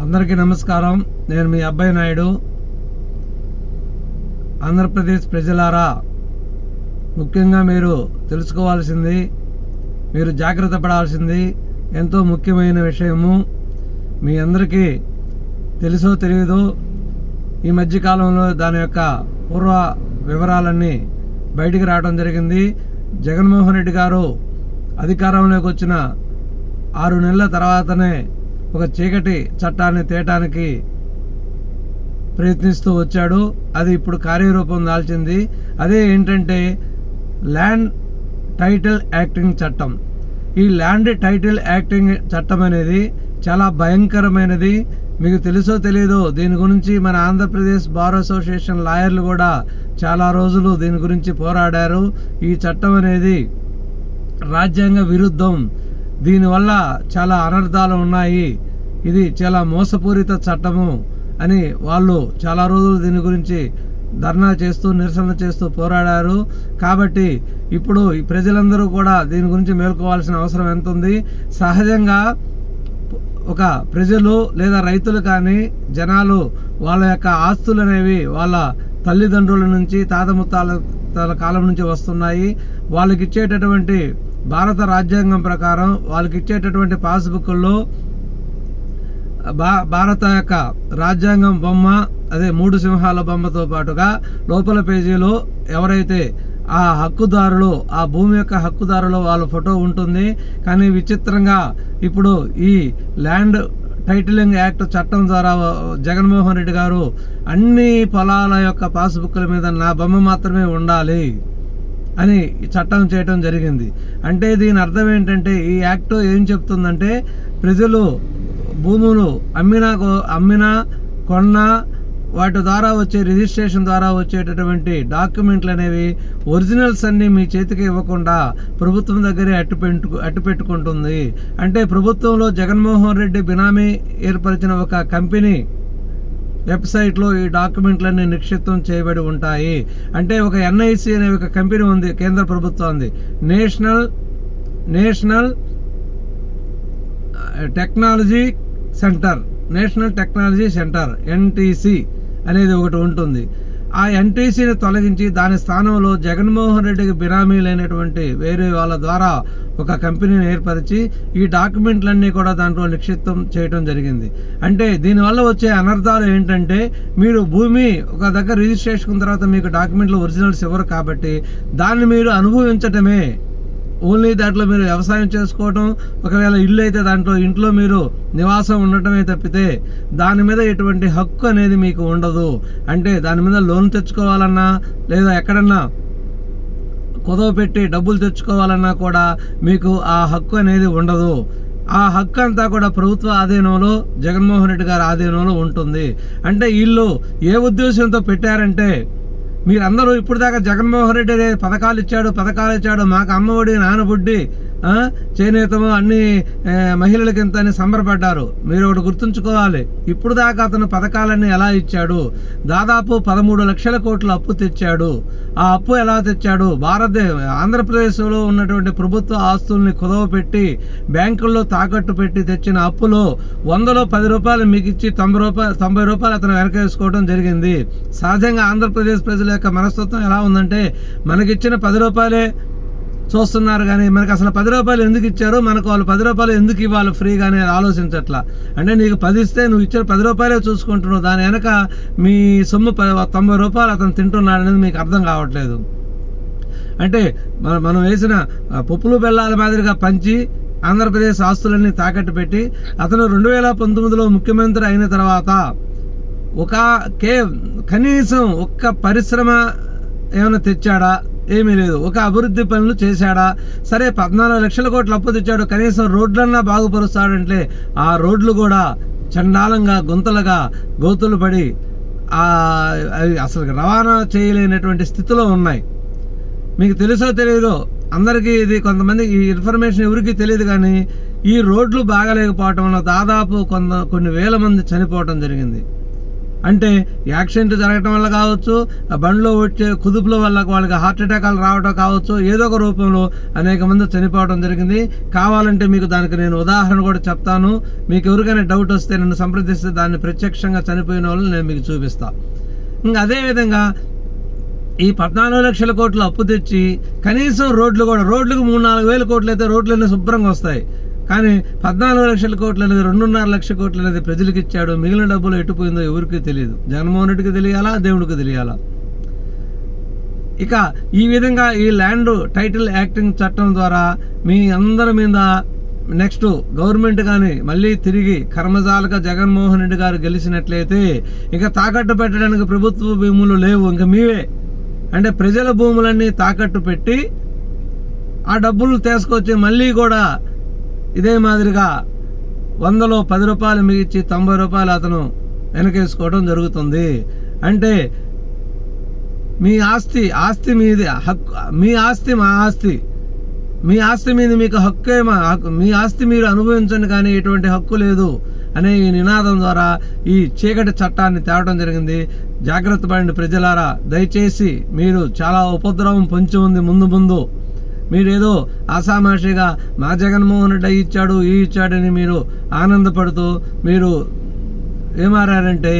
అందరికీ నమస్కారం. నేను మీ అబ్బాయి నాయుడు. ఆంధ్రప్రదేశ్ ప్రజలారా, ముఖ్యంగా మీరు తెలుసుకోవాల్సింది, మీరు జాగ్రత్త పడాల్సింది ఎంతో ముఖ్యమైన విషయము. మీ అందరికీ తెలుసో తెలియదో, ఈ మధ్యకాలంలో దాని యొక్క పూర్వ వివరాలన్నీ బయటికి రావడం జరిగింది. జగన్మోహన్ రెడ్డి గారు అధికారంలోకి వచ్చిన 6 నెలల తర్వాతనే ఒక చీకటి చట్టాన్ని తేటానికి ప్రయత్నిస్తూ వచ్చాడు. అది ఇప్పుడు కార్యరూపం దాల్చింది. అదే ఏంటంటే ల్యాండ్ టైటిల్ యాక్టింగ్ చట్టం. ఈ ల్యాండ్ టైటిల్ యాక్టింగ్ చట్టం అనేది చాలా భయంకరమైనది. మీకు తెలుసో తెలియదో, దీని గురించి మన ఆంధ్రప్రదేశ్ బార్ అసోసియేషన్ లాయర్లు కూడా చాలా రోజులు దీని గురించి పోరాడారు. ఈ చట్టం అనేది రాజ్యాంగ విరుద్ధం. దీనివల్ల చాలా అనర్థాలు ఉన్నాయి. ఇది చాలా మోసపూరిత చట్టము అని వాళ్ళు చాలా రోజులు దీని గురించి ధర్నా చేస్తూ, నిరసన చేస్తూ పోరాడారు. కాబట్టి ఇప్పుడు ఈ ప్రజలందరూ కూడా దీని గురించి మేల్కోవాల్సిన అవసరం ఎంత ఉంది. సహజంగా ఒక ప్రజలు లేదా రైతులు కానీ జనాలు వాళ్ళ యొక్క ఆస్తులు అనేవి వాళ్ళ తల్లిదండ్రుల నుంచి, తాత ముత్తాల కాలం నుంచి వస్తున్నాయి. వాళ్ళకి ఇచ్చేటటువంటి భారత రాజ్యాంగం ప్రకారం వాళ్ళకి ఇచ్చేటటువంటి పాస్బుక్ల్లో భారత యొక్క రాజ్యాంగం బొమ్మ, అదే 3 సింహాల బొమ్మతో పాటుగా లోపల పేజీలో ఎవరైతే ఆ హక్కుదారులు, ఆ భూమి యొక్క హక్కుదారులు వాళ్ళ ఫోటో ఉంటుంది. కానీ విచిత్రంగా ఇప్పుడు ఈ ల్యాండ్ టైటిలింగ్ యాక్ట్ చట్టం ద్వారా జగన్మోహన్ రెడ్డి గారు అన్ని పొలాల యొక్క పాస్బుక్ల మీద నా బొమ్మ మాత్రమే ఉండాలి అని చట్టం చేయడం జరిగింది. అంటే దీని అర్థం ఏంటంటే, ఈ యాక్ట్ ఏం చెప్తుందంటే, ప్రజలు భూములు అమ్మినా కొన్నా వాటి ద్వారా వచ్చే రిజిస్ట్రేషన్ ద్వారా వచ్చేటటువంటి డాక్యుమెంట్లు అనేవి ఒరిజినల్స్ అన్ని మీ చేతికి ఇవ్వకుండా ప్రభుత్వం దగ్గరే అట్టు పెట్టుకుంటుంది. అంటే ప్రభుత్వంలో జగన్మోహన్ రెడ్డి బినామీ ఏర్పరిచిన ఒక కంపెనీ వెబ్సైట్లో ఈ డాక్యుమెంట్లన్నీ నిక్షిప్తం చేయబడి ఉంటాయి. అంటే ఒక ఎన్ఐసి అనే ఒక కంపెనీ ఉంది, కేంద్ర ప్రభుత్వానికి, నేషనల్ టెక్నాలజీ సెంటర్ ఎన్టీసీ అనేది ఒకటి ఉంటుంది. ఆ ఎన్టీసీని తొలగించి దాని స్థానంలో జగన్మోహన్ రెడ్డికి బినామీలైనటువంటి వేరే వాళ్ళ ద్వారా ఒక కంపెనీని ఏర్పరిచి ఈ డాక్యుమెంట్లన్నీ కూడా దాంట్లో నిక్షిప్తం చేయడం జరిగింది. అంటే దీనివల్ల వచ్చే అనర్థాలు ఏంటంటే, మీరు భూమి ఒక దగ్గర రిజిస్ట్రేషన్ తర్వాత మీకు డాక్యుమెంట్లు ఒరిజినల్స్ ఇవ్వరు కాబట్టి దాన్ని మీరు అనుభవించటమే. ఓన్లీ దాంట్లో మీరు వ్యవసాయం చేసుకోవటం, ఒకవేళ ఇల్లు అయితే దాంట్లో ఇంట్లో మీరు నివాసం ఉండటమే తప్పితే దాని మీద ఎటువంటి హక్కు అనేది మీకు ఉండదు. అంటే దాని మీద లోన్ తెచ్చుకోవాలన్నా లేదా ఎక్కడన్నా కుదవ పెట్టి డబ్బులు తెచ్చుకోవాలన్నా కూడా మీకు ఆ హక్కు అనేది ఉండదు. ఆ హక్కు అంతా కూడా ప్రభుత్వ ఆధీనంలో, జగన్మోహన్ రెడ్డి గారి ఆధీనంలో ఉంటుంది. అంటే వీళ్ళు ఏ ఉద్దేశంతో పెట్టారంటే, మీరందరూ ఇప్పుడు దాకా జగన్మోహన్ రెడ్డి పథకాలు ఇచ్చాడు, మాకు అమ్మఒడి, నానబుడ్డి, చేనేతము అన్ని మహిళలకి ఇంత అని సంబరపడ్డారు. మీరు ఒకటి గుర్తుంచుకోవాలి, ఇప్పుడు దాకా అతను పథకాలన్నీ ఎలా ఇచ్చాడు? దాదాపు 13 లక్షల కోట్ల అప్పు తెచ్చాడు. ఆ అప్పు ఎలా తెచ్చాడు? ఆంధ్రప్రదేశ్లో ఉన్నటువంటి ప్రభుత్వ ఆస్తుల్ని కుదవ పెట్టి బ్యాంకుల్లో తాకట్టు పెట్టి తెచ్చిన అప్పులో 100లో 10 రూపాయలు మీకు ఇచ్చి 90 రూపాయలు అతను వెనకేసుకోవడం జరిగింది. సహజంగా ఆంధ్రప్రదేశ్ ప్రజల యొక్క మనస్తత్వం ఎలా ఉందంటే, మనకిచ్చిన 10 రూపాయలే చూస్తున్నారు కానీ మనకు అసలు 10 రూపాయలు ఎందుకు ఇచ్చారో, మనకు వాళ్ళు 10 రూపాయలు ఎందుకు ఇవ్వాలి ఫ్రీగానే ఆలోచించట్లా. అంటే నీకు 10 ఇస్తే నువ్వు ఇచ్చిన 10 రూపాయలే చూసుకుంటున్నావు, దాని వెనక మీ సొమ్ము 90 రూపాయలు అతను తింటున్నాడు అనేది మీకు అర్థం కావట్లేదు. అంటే మనం వేసిన పప్పులు బెల్లాల మాదిరిగా పంచి ఆంధ్రప్రదేశ్ ఆస్తులన్నీ తాకట్టు పెట్టి అతను 2019లో ముఖ్యమంత్రి అయిన తర్వాత కనీసం ఒక్క పరిశ్రమ ఏమైనా తెచ్చాడా? ఏమీ లేదు. ఒక అభివృద్ధి పనులు చేశాడా? సరే, 14 లక్షల కోట్లు అప్పు తెచ్చాడు, కనీసం రోడ్లన్నా బాగుపరుస్తాడంటే ఆ రోడ్లు కూడా చండాలంగా, గుంతలుగా, గోతులు పడి అసలు రవాణా చేయలేనటువంటి స్థితిలో ఉన్నాయి. మీకు తెలుసో తెలియదో, అందరికీ ఇది కొంతమంది ఈ ఇన్ఫర్మేషన్ ఎవరికి తెలియదు కానీ ఈ రోడ్లు బాగాలేకపోవటం వల్ల దాదాపు కొన్ని వేల మంది చనిపోవటం జరిగింది. అంటే యాక్సిడెంట్ జరగటం వల్ల కావచ్చు, ఆ బండిలో వచ్చే కుదుపుల వల్ల వాళ్ళకి హార్ట్ అటాకాలు రావడం కావచ్చు, ఏదో ఒక రూపంలో అనేక మంది చనిపోవడం జరిగింది. కావాలంటే మీకు దానికి నేను ఉదాహరణ కూడా చెప్తాను. మీకు ఎవరికైనా డౌట్ వస్తే నన్ను సంప్రదిస్తే దాన్ని ప్రత్యక్షంగా చనిపోయిన వాళ్ళని నేను మీకు చూపిస్తాను. ఇంకా అదేవిధంగా ఈ 14 లక్షల కోట్లు అప్పు తెచ్చి కనీసం రోడ్లకు 3-4 వేల కోట్లు అయితే రోడ్లన్నీ శుభ్రంగా వస్తాయి. కానీ 14 లక్షల కోట్లు అనేది 2.5 లక్షల కోట్లు అనేది ప్రజలకు ఇచ్చాడు. మిగిలిన డబ్బులు ఎట్టుపోయిందో ఎవరికీ తెలియదు. జగన్మోహన్ రెడ్డికి తెలియాలా, దేవుడికి తెలియాలా. ఇక ఈ విధంగా ఈ ల్యాండ్ టైటిల్ యాక్టింగ్ చట్టం ద్వారా మీ అందరి మీద నెక్స్ట్ గవర్నమెంట్ కానీ మళ్ళీ తిరిగి కర్మజాలక జగన్మోహన్ రెడ్డి గారు గెలిచినట్లయితే ఇక తాకట్టు పెట్టడానికి ప్రభుత్వ భూములు లేవు, ఇంకా మీవే. అంటే ప్రజల భూములన్నీ తాకట్టు పెట్టి ఆ డబ్బులు తీసుకొచ్చి మళ్ళీ కూడా ఇదే మాదిరిగా 100లో 10 రూపాయలు మిగిల్చి 90 రూపాయలు అతను వెనకేసుకోవడం జరుగుతుంది. అంటే మీ ఆస్తి మీది హక్కు, మీ ఆస్తి మా ఆస్తి, మీ ఆస్తి మీద మీకు హక్కే మీ ఆస్తి మీరు అనుభవించండి కానీ ఎటువంటి హక్కు లేదు అనే ఈ నినాదం ద్వారా ఈ చీకటి చట్టాన్ని తేవడం జరిగింది. జాగ్రత్త పడండి ప్రజలారా. దయచేసి మీరు చాలా ఉపద్రవం పొంచి ఉంది ముందు. మీరేదో ఆసామాషిగా మా జగన్మోహన్ రెడ్డి ఈ ఇచ్చాడని మీరు ఆనందపడుతూ మీరు ఏమారంటే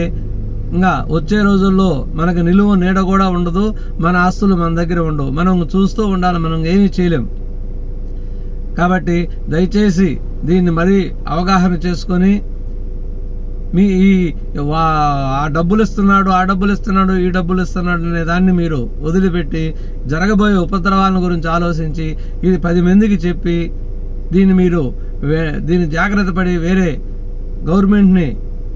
ఇంకా వచ్చే రోజుల్లో మనకు నిలువ నీడ కూడా ఉండదు, మన ఆస్తులు మన దగ్గర ఉండవు. మనం చూస్తూ ఉండాలి, మనం ఏమీ చేయలేం. కాబట్టి దయచేసి దీన్ని మరీ అవగాహన చేసుకొని మీ ఆ డబ్బులు ఇస్తున్నాడు ఈ డబ్బులు ఇస్తున్నాడు అనే దాన్ని మీరు వదిలిపెట్టి జరగబోయే ఉపద్రవాల గురించి ఆలోచించి ఇది 10 మందికి చెప్పి దీన్ని జాగ్రత్త పడి వేరే గవర్నమెంట్ని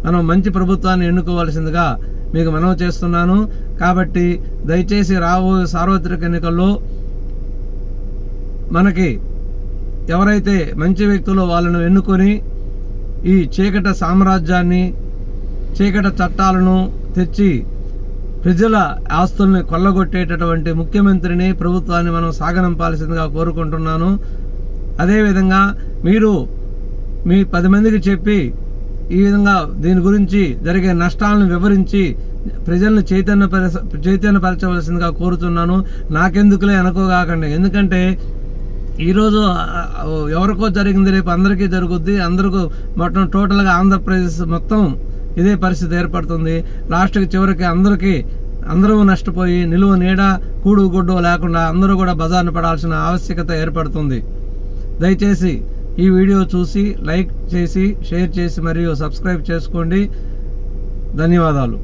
మనం మంచి ప్రభుత్వాన్ని ఎన్నుకోవాల్సిందిగా మీకు మనవి చేస్తున్నాను. కాబట్టి దయచేసి రాబోయే సార్వత్రిక ఎన్నికల్లో మనకి ఎవరైతే మంచి వ్యక్తులు వాళ్ళను ఎన్నుకొని ఈ చీకట సామ్రాజ్యాన్ని, చీకట చట్టాలను తెచ్చి ప్రజల ఆస్తుల్ని కొల్లగొట్టేటటువంటి ముఖ్యమంత్రిని, ప్రభుత్వాన్ని మనం సాగనంపాల్సిందిగా కోరుకుంటున్నాను. అదేవిధంగా మీరు మీ 10 మందికి చెప్పి ఈ విధంగా దీని గురించి జరిగే నష్టాలను వివరించి ప్రజలను చైతన్యపరచవలసిందిగా కోరుతున్నాను. నాకెందుకులే అనుకోగాకండి. ఎందుకంటే ఈరోజు ఎవరికో జరిగింది రేపు అందరికీ జరుగుద్ది. మొత్తం టోటల్గా ఆంధ్రప్రదేశ్ మొత్తం ఇదే పరిస్థితి ఏర్పడుతుంది. లాస్ట్కి చివరికి అందరూ నష్టపోయి నిలువ నీడ కూడు గుడ్డు లేకుండా అందరూ కూడా బజార్ను పడాల్సిన ఆవశ్యకత ఏర్పడుతుంది. దయచేసి ఈ వీడియో చూసి లైక్ చేసి షేర్ చేసి మరియు సబ్స్క్రైబ్ చేసుకోండి. ధన్యవాదాలు.